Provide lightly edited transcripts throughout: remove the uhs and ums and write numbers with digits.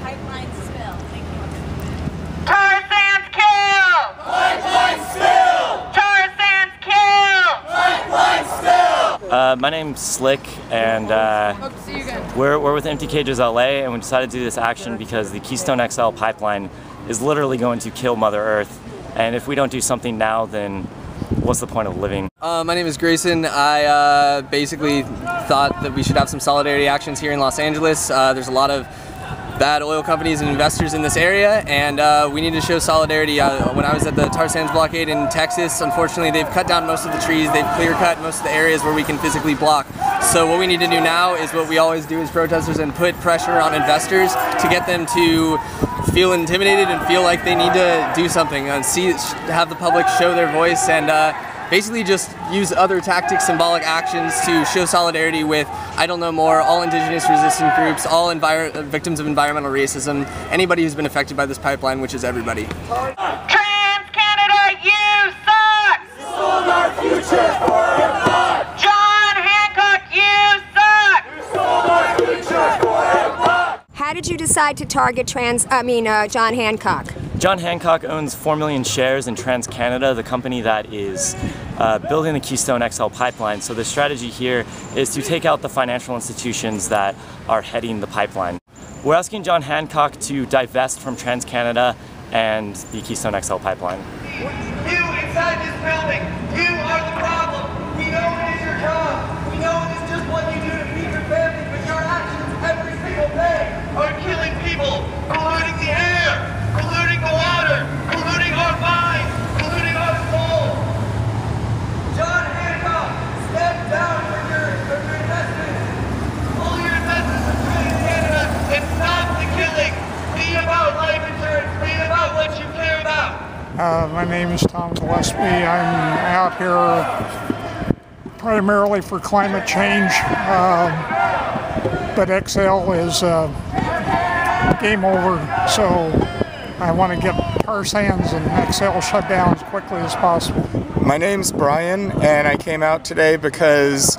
Pipeline spill. Thank you. Tar Sands kill! Pipeline spill! Tar Sands kill! Pipeline spill! My name's Slick, and we're with Empty Cages LA, and we decided to do this action because the Keystone XL Pipeline is literally going to kill Mother Earth, and if we don't do something now, then what's the point of living? My name is Grayson. I basically thought that we should have some solidarity actions here in Los Angeles. There's a lot of bad oil companies and investors in this area, and we need to show solidarity. When I was at the Tar Sands Blockade in Texas, unfortunately they've cut down most of the trees, they've clear-cut most of the areas where we can physically block. So what we need to do now is what we always do as protesters, and put pressure on investors to get them to feel intimidated and feel like they need to do something, and have the public show their voice, and basically just use other tactics, symbolic actions to show solidarity with I Don't Know More, all indigenous resistance groups, all victims of environmental racism, anybody who's been affected by this pipeline, which is everybody. TransCanada, you suck! You sold our future for a buck! John Hancock, you suck! You sold our future for a buck! How did you decide to target John Hancock? John Hancock owns 4 million shares in TransCanada, the company that is building the Keystone XL Pipeline. So the strategy here is to take out the financial institutions that are heading the pipeline. We're asking John Hancock to divest from TransCanada and the Keystone XL Pipeline. You inside this building, you are the problem. We know it is your job. We know it is just what you do to feed your family, but your actions every single day are killing people, polluting the air, polluting the water, polluting our minds, polluting our souls. John Hancock, step down from your investments. All your investments in TransCanada, and stop the killing. Be about life insurance. Be about what you care about. My name is Tom Gillespie. I'm out here primarily for climate change, but XL is game over, so I want to get Tar Sands and XL shut down as quickly as possible. My name's Brian, and I came out today because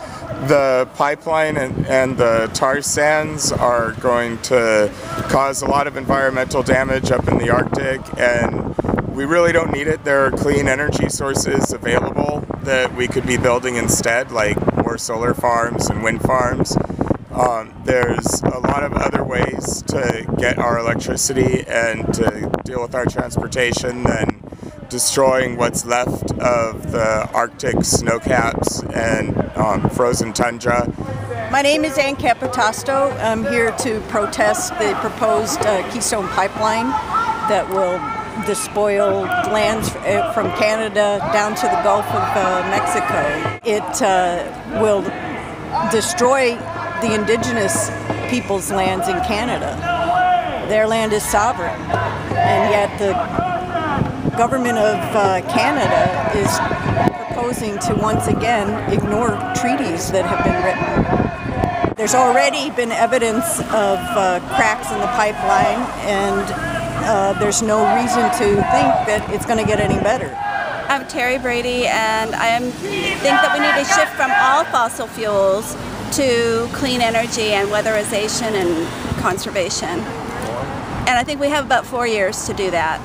the pipeline and the tar sands are going to cause a lot of environmental damage up in the Arctic, and we really don't need it. There are clean energy sources available that we could be building instead, like more solar farms and wind farms. There's a lot of other ways to get our electricity and to deal with our transportation than destroying what's left of the Arctic snow caps and frozen tundra. My name is Ann Capitasto. I'm here to protest the proposed Keystone Pipeline that will despoil lands from Canada down to the Gulf of Mexico. It will destroy the indigenous people's lands in Canada. Their land is sovereign, and yet the government of Canada is proposing to once again ignore treaties that have been written. There's already been evidence of cracks in the pipeline, and there's no reason to think that it's going to get any better. I'm Terry Brady, and I think that we need to shift from all fossil fuels to clean energy and weatherization and conservation. And I think we have about 4 years to do that.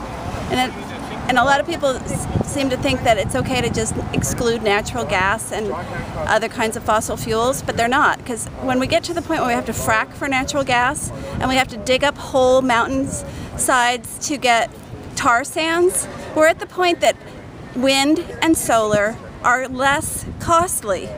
And a lot of people seem to think that it's okay to just exclude natural gas and other kinds of fossil fuels, but they're not. Because when we get to the point where we have to frack for natural gas and we have to dig up whole mountains sides to get tar sands, we're at the point that wind and solar are less costly,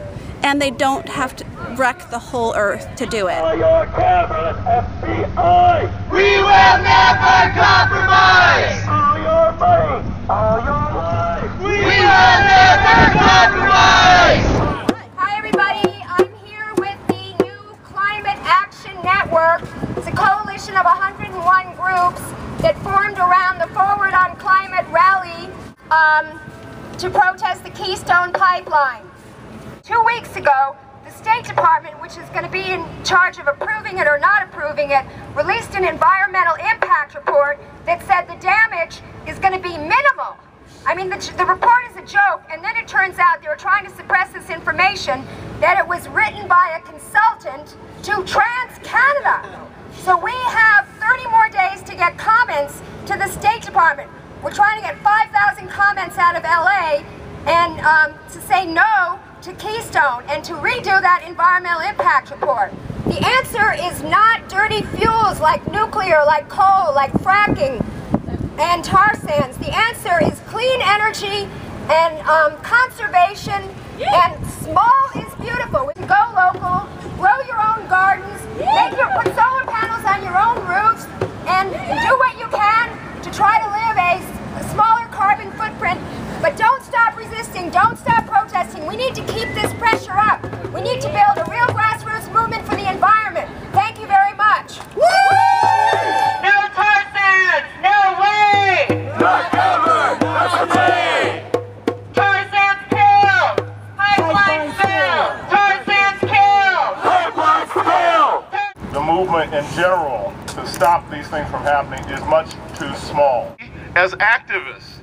and they don't have to wreck the whole earth to do it. All your cameras, FBI! We will never compromise! All your money, all your lives! We will never compromise! Hi everybody, I'm here with the new Climate Action Network. It's a coalition of 101 groups that formed around the Forward on Climate rally to protest the Keystone Pipeline. 2 weeks ago, the State Department, which is going to be in charge of approving it or not approving it, released an environmental impact report that said the damage is going to be minimal. I mean, the report is a joke, and then it turns out they were trying to suppress this information, that it was written by a consultant to TransCanada. So we have 30 more days to get comments to the State Department. We're trying to get 5,000 comments out of LA and to say no to Keystone and to redo that environmental impact report. The answer is not dirty fuels like nuclear, like coal, like fracking and tar sands. The answer is clean energy and conservation, and small is beautiful. Go local, grow your own gardens, put solar panels on your own roofs, and do what you can to try to live a smaller carbon footprint. But don't stop resisting, don't stop protesting. We need to keep this pressure up. We need to build a real grassroots movement for the environment. Thank you very much. No tar sands! No way! Not covered! That's the way! Tar sands kill! Pipeline fail! Tar sands kill! Pipelines fail! The movement in general to stop these things from happening is much too small. As activists,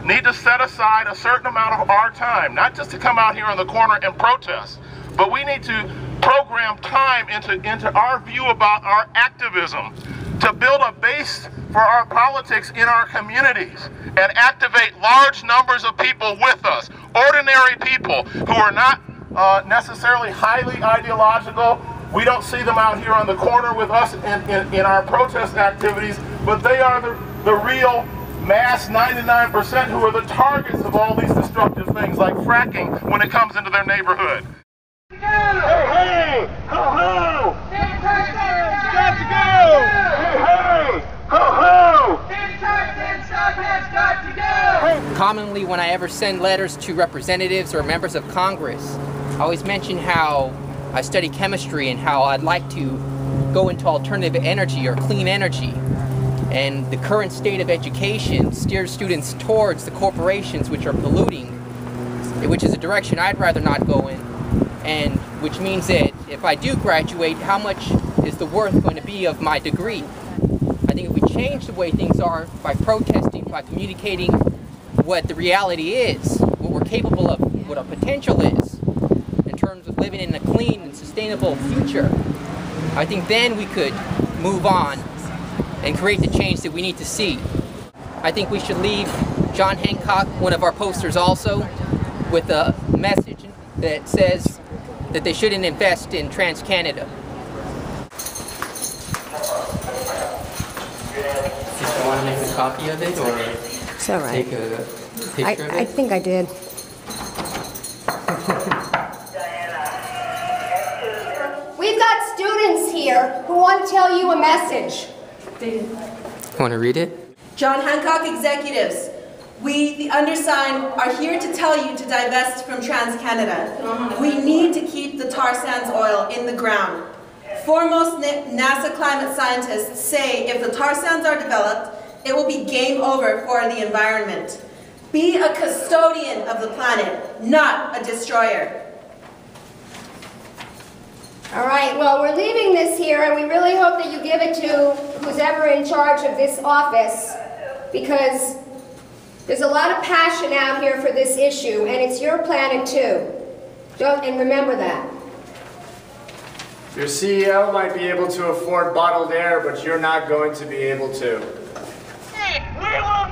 need to set aside a certain amount of our time, not just to come out here on the corner and protest, but we need to program time into our view about our activism, to build a base for our politics in our communities and activate large numbers of people with us, ordinary people who are not necessarily highly ideological. We don't see them out here on the corner with us in our protest activities, but they are the real mass 99% who are the targets of all these destructive things like fracking when it comes into their neighborhood. Hey, hey! Ho, ho! Got to go! Hey, hey! Ho, ho! Commonly, when I ever send letters to representatives or members of Congress, I always mention how I study chemistry and how I'd like to go into alternative energy or clean energy. And the current state of education steers students towards the corporations which are polluting, which is a direction I'd rather not go in, and which means that if I do graduate, how much is the worth going to be of my degree? I think if we change the way things are by protesting, by communicating what the reality is, what we're capable of, what our potential is, in terms of living in a clean and sustainable future, I think then we could move on and create the change that we need to see. I think we should leave John Hancock, one of our posters also, with a message that says that they shouldn't invest in TransCanada. Did you want to make a copy of it, or it's all right. Take a picture of it? I think I did. We've got students here who want to tell you a message. Want to read it? John Hancock executives, we, the undersigned, are here to tell you to divest from TransCanada. We need to keep the tar sands oil in the ground. Foremost NASA climate scientists say if the tar sands are developed, it will be game over for the environment. Be a custodian of the planet, not a destroyer. All right, well, we're leaving this here, and we really hope that you give it to who's ever in charge of this office, because there's a lot of passion out here for this issue, and it's your planet too. And remember that. Your CEO might be able to afford bottled air, but you're not going to be able to. We will